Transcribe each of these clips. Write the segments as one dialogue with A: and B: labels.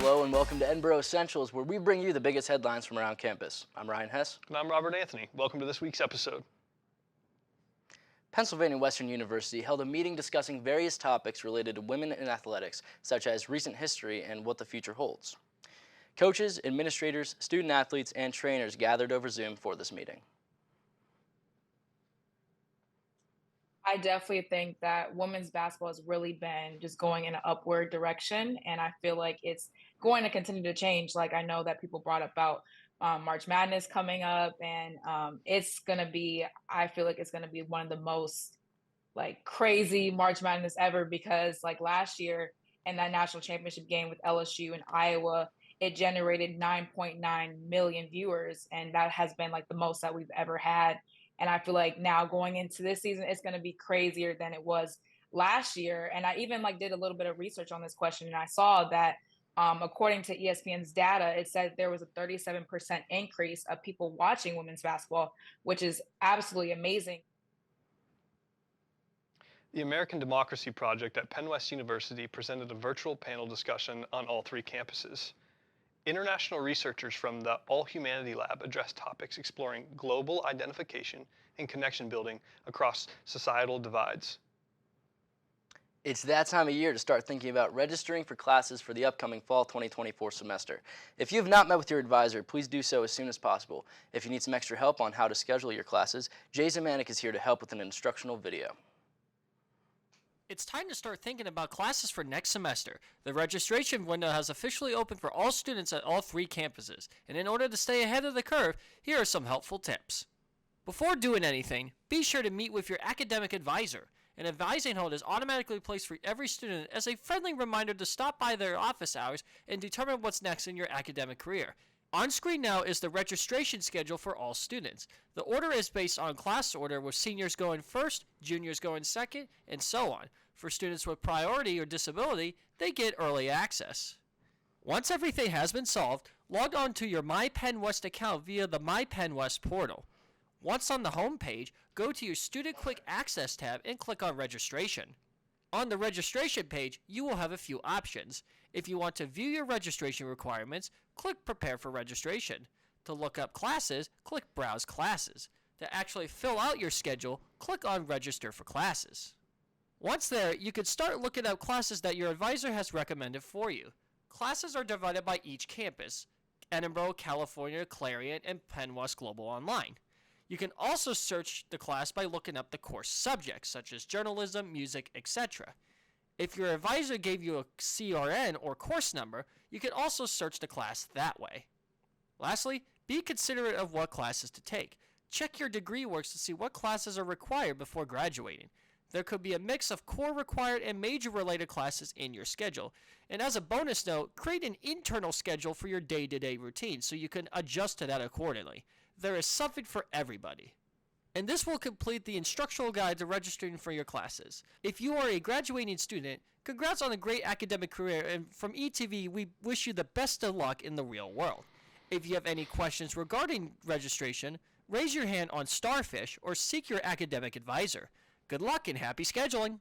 A: Hello and welcome to Edinboro Essentials, where we bring you the biggest headlines from around campus. I'm Ryan Hess.
B: And I'm Robert Anthony. Welcome to this week's episode.
A: Pennsylvania Western University held a meeting discussing various topics related to women in athletics, such as recent history and what the future holds. Coaches, administrators, student athletes, and trainers gathered over Zoom for this meeting.
C: I definitely think that women's basketball has really been just going in an upward direction, and I feel like it's going to continue to change. Like I know that people brought about March Madness coming up, and it's gonna be. I feel like it's gonna be one of the most like crazy March Madness ever because like last year in that national championship game with LSU and Iowa, it generated 9.9 million viewers, and that has been like the most that we've ever had. And I feel like now going into this season, it's going to be crazier than it was last year. And I even like did a little bit of research on this question, and I saw that according to ESPN's data, it said there was a 37% increase of people watching women's basketball, which is absolutely amazing.
B: The American Democracy Project at Penn West University presented a virtual panel discussion on all three campuses. International researchers from the All Humanity Lab addressed topics exploring global identification and connection building across societal divides.
A: It's that time of year to start thinking about registering for classes for the upcoming fall 2024 semester. If you have not met with your advisor, please do so as soon as possible. If you need some extra help on how to schedule your classes, Zemanek is here to help with an instructional video.
D: It's time to start thinking about classes for next semester. The registration window has officially opened for all students at all three campuses, and in order to stay ahead of the curve, here are some helpful tips. Before doing anything, be sure to meet with your academic advisor. An advising hold is automatically placed for every student as a friendly reminder to stop by their office hours and determine what's next in your academic career. On screen now is the registration schedule for all students. The order is based on class order, with seniors going first, juniors going second, and so on. For students with priority or disability, they get early access. Once everything has been solved, log on to your MyPennWest account via the MyPennWest portal. Once on the home page, go to your Student Quick Access tab and click on Registration. On the registration page, you will have a few options. If you want to view your registration requirements, click Prepare for Registration. To look up classes, click Browse Classes. To actually fill out your schedule, click on Register for Classes. Once there, you can start looking up classes that your advisor has recommended for you. Classes are divided by each campus: Edinboro, California, Clarion, and Penn West Global Online. You can also search the class by looking up the course subjects, such as journalism, music, etc. If your advisor gave you a CRN or course number, you can also search the class that way. Lastly, be considerate of what classes to take. Check your degree works to see what classes are required before graduating. There could be a mix of core required and major related classes in your schedule. And as a bonus note, create an internal schedule for your day-to-day routine so you can adjust to that accordingly. There is something for everybody. And this will complete the instructional guide to registering for your classes. If you are a graduating student, congrats on a great academic career, and from ETV, we wish you the best of luck in the real world. If you have any questions regarding registration, raise your hand on Starfish or seek your academic advisor. Good luck and happy scheduling!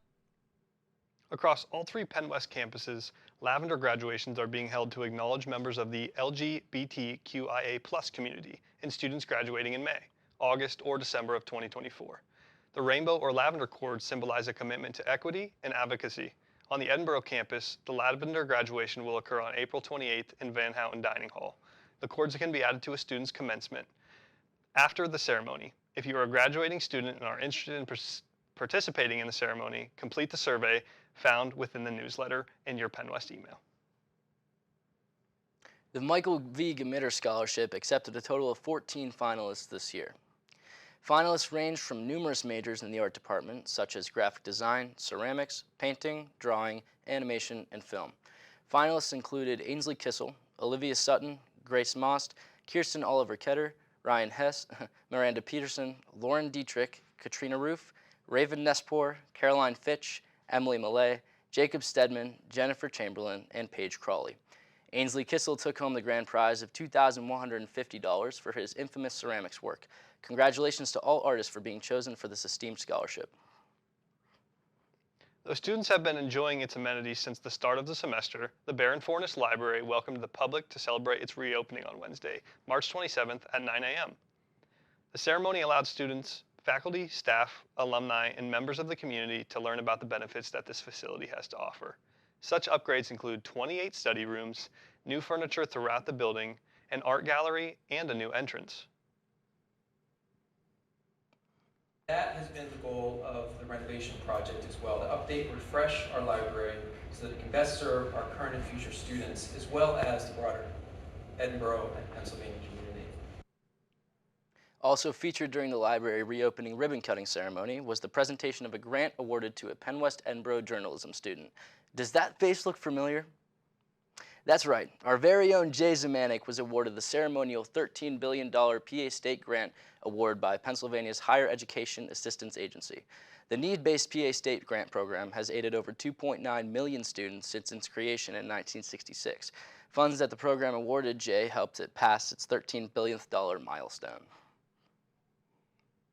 B: Across all three Penn West campuses, lavender graduations are being held to acknowledge members of the LGBTQIA+ community and students graduating in May, August, or December of 2024. The rainbow or lavender cords symbolize a commitment to equity and advocacy. On the Edinboro campus, the lavender graduation will occur on April 28th in Van Houten Dining Hall. The cords can be added to a student's commencement after the ceremony. If you are a graduating student and are interested in participating in the ceremony, complete the survey found within the newsletter in your Penn West email.
A: The Michael V. Gmitter Scholarship accepted a total of 14 finalists this year. Finalists range from numerous majors in the art department, such as graphic design, ceramics, painting, drawing, animation, and film. Finalists included Ainsley Kissel, Olivia Sutton, Grace Most, Kirsten Oliver Ketter, Ryan Hess, Miranda Peterson, Lauren Dietrich, Katrina Roof, Raven Nespor, Caroline Fitch, Emily Millay, Jacob Stedman, Jennifer Chamberlain, and Paige Crawley. Ainsley Kissel took home the grand prize of $2,150 for his infamous ceramics work. Congratulations to all artists for being chosen for this esteemed scholarship.
B: Though students have been enjoying its amenities since the start of the semester, the Baron-Forness Library welcomed the public to celebrate its reopening on Wednesday, March 27th at 9 a.m. The ceremony allowed students, faculty, staff, alumni, and members of the community to learn about the benefits that this facility has to offer. Such upgrades include 28 study rooms, new furniture throughout the building, an art gallery, and a new entrance.
E: That has been the goal of the renovation project as well, to update and refresh our library so that it can best serve our current and future students, as well as the broader Edinboro and Pennsylvania community.
A: Also featured during the library reopening ribbon-cutting ceremony was the presentation of a grant awarded to a Penn West Edinboro journalism student. Does that face look familiar? That's right, our very own Jay Zemanek was awarded the ceremonial $13 billion PA State Grant Award by Pennsylvania's Higher Education Assistance Agency. The need-based PA State Grant Program has aided over 2.9 million students since its creation in 1966. Funds that the program awarded Jay helped it pass its $13 billionth milestone.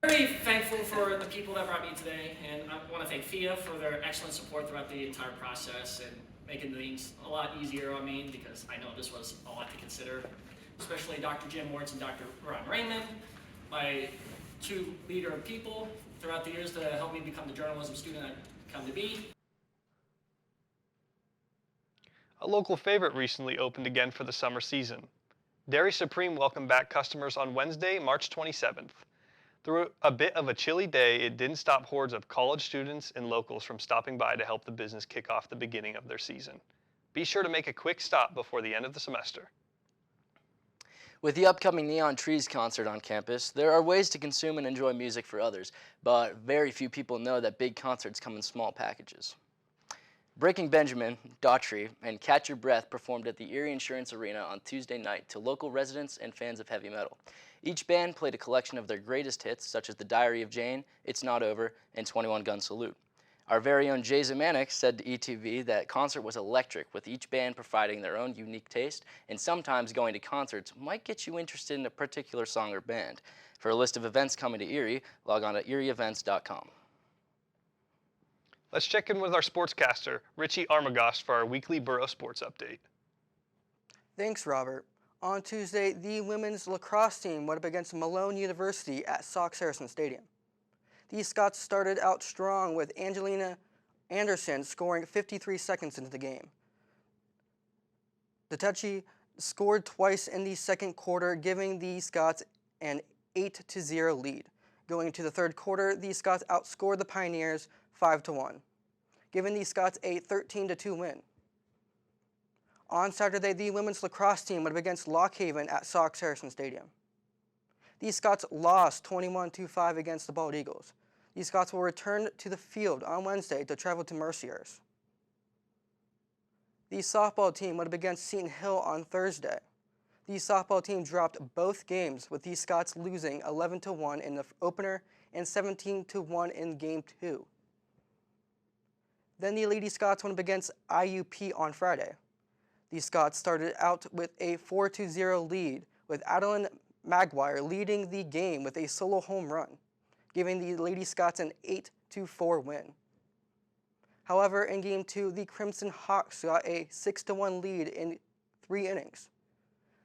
D: Very thankful for the people that brought me today, and I want to thank FIA for their excellent support throughout the entire process and making things a lot easier on me, because I know this was a lot to consider, especially Dr. Jim Wartz and Dr. Ron Raymond, my two leader of people throughout the years to help me become the journalism student I've come to be.
B: A local favorite recently opened again for the summer season. Derry Supreme welcomed back customers on Wednesday, March 27th. Through a bit of a chilly day, it didn't stop hordes of college students and locals from stopping by to help the business kick off the beginning of their season. Be sure to make a quick stop before the end of the semester.
A: With the upcoming Neon Trees concert on campus, there are ways to consume and enjoy music for others, but very few people know that big concerts come in small packages. Breaking Benjamin, Daughtry, and Catch Your Breath performed at the Erie Insurance Arena on Tuesday night to local residents and fans of heavy metal. Each band played a collection of their greatest hits, such as The Diary of Jane, It's Not Over, and 21 Gun Salute. Our very own Jay Zemanek said to ETV that concert was electric, with each band providing their own unique taste, and sometimes going to concerts might get you interested in a particular song or band. For a list of events coming to Erie, log on to erieevents.com.
B: Let's check in with our sportscaster, Richie Armagost, for our weekly Borough Sports Update.
F: Thanks, Robert. On Tuesday, the women's lacrosse team went up against Malone University at Sox Harrison Stadium. The Scots started out strong with Angelina Anderson scoring 53 seconds into the game. The Touchy scored twice in the second quarter, giving the Scots an 8-0 lead. Going into the third quarter, the Scots outscored the Pioneers 5-1, giving the Scots a 13-2 win. On Saturday, the women's lacrosse team went up against Lock Haven at Sox Harrison Stadium. The Scots lost 21-5 against the Bald Eagles. The Scots will return to the field on Wednesday to travel to Merciers. The softball team went up against Seton Hill on Thursday. The softball team dropped both games, with the Scots losing 11-1 in the opener and 17-1 in Game 2. Then the Lady Scots went up against IUP on Friday. The Scots started out with a 4-0 lead, with Adeline Maguire leading the game with a solo home run, giving the Lady Scots an 8-4 win. However, in Game 2, the Crimson Hawks got a 6-1 lead in 3 innings.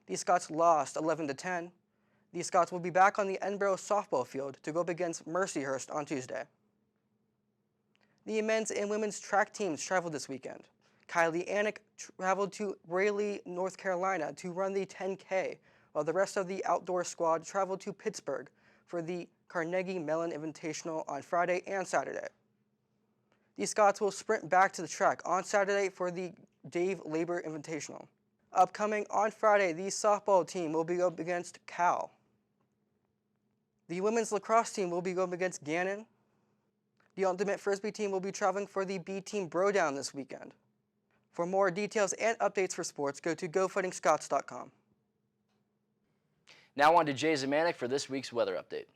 F: The Scots lost 11-10. The Scots will be back on the Edinboro softball field to go up against Mercyhurst on Tuesday. The men's and women's track teams traveled this weekend. Kylie Anick traveled to Raleigh, North Carolina to run the 10K, while the rest of the outdoor squad traveled to Pittsburgh for the Carnegie Mellon Invitational on Friday and Saturday. The Scots will sprint back to the track on Saturday for the Dave Labor Invitational. Upcoming on Friday, the softball team will be up against Cal. The women's lacrosse team will be going against Gannon. The Ultimate Frisbee team will be traveling for the B-Team Brodown this weekend. For more details and updates for sports, go to GoFightingScots.com.
A: Now on to Jay Zemanek for this week's weather update.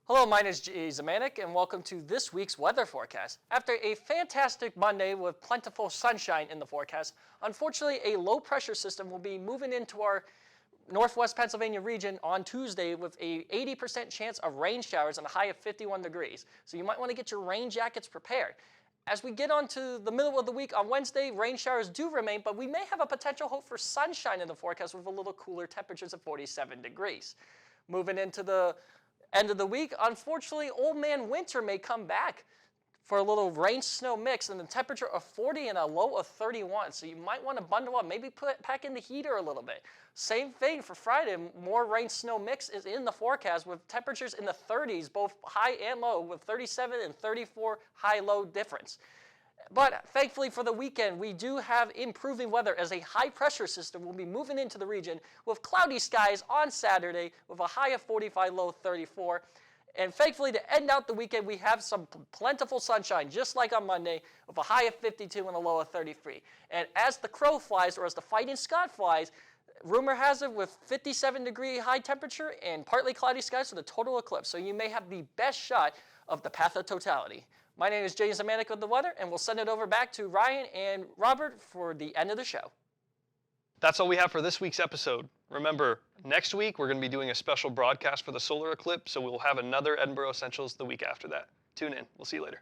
D: Hello, my name is Jay Zemanek, and welcome to this week's weather forecast. After a fantastic Monday with plentiful sunshine in the forecast, unfortunately a low-pressure system will be moving into our northwest Pennsylvania region on Tuesday with a 80% chance of rain showers and a high of 51 degrees. So you might want to get your rain jackets prepared. As we get on to the middle of the week on Wednesday, rain showers do remain, but we may have a potential hope for sunshine in the forecast with a little cooler temperatures of 47 degrees. Moving into the end of the week, unfortunately, Old Man Winter may come back for a little rain-snow mix and a temperature of 40 and a low of 31. So you might want to bundle up, maybe pack in the heater a little bit. Same thing for Friday, more rain-snow mix is in the forecast with temperatures in the 30s, both high and low, with 37 and 34 high-low difference. But thankfully for the weekend, we do have improving weather as a high-pressure system will be moving into the region with cloudy skies on Saturday with a high of 45, low 34. And thankfully, to end out the weekend, we have some plentiful sunshine, just like on Monday, with a high of 52 and a low of 33. And as the crow flies, or as the Fighting Scot flies, rumor has it with 57-degree high temperature and partly cloudy skies with a total eclipse. So you may have the best shot of the path of totality. My name is Jay Zemanek with the weather, and we'll send it over back to Ryan and Robert for the end of the show.
B: That's all we have for this week's episode. Remember, next week we're going to be doing a special broadcast for the solar eclipse, so we'll have another Edinboro Essentials the week after that. Tune in. We'll see you later.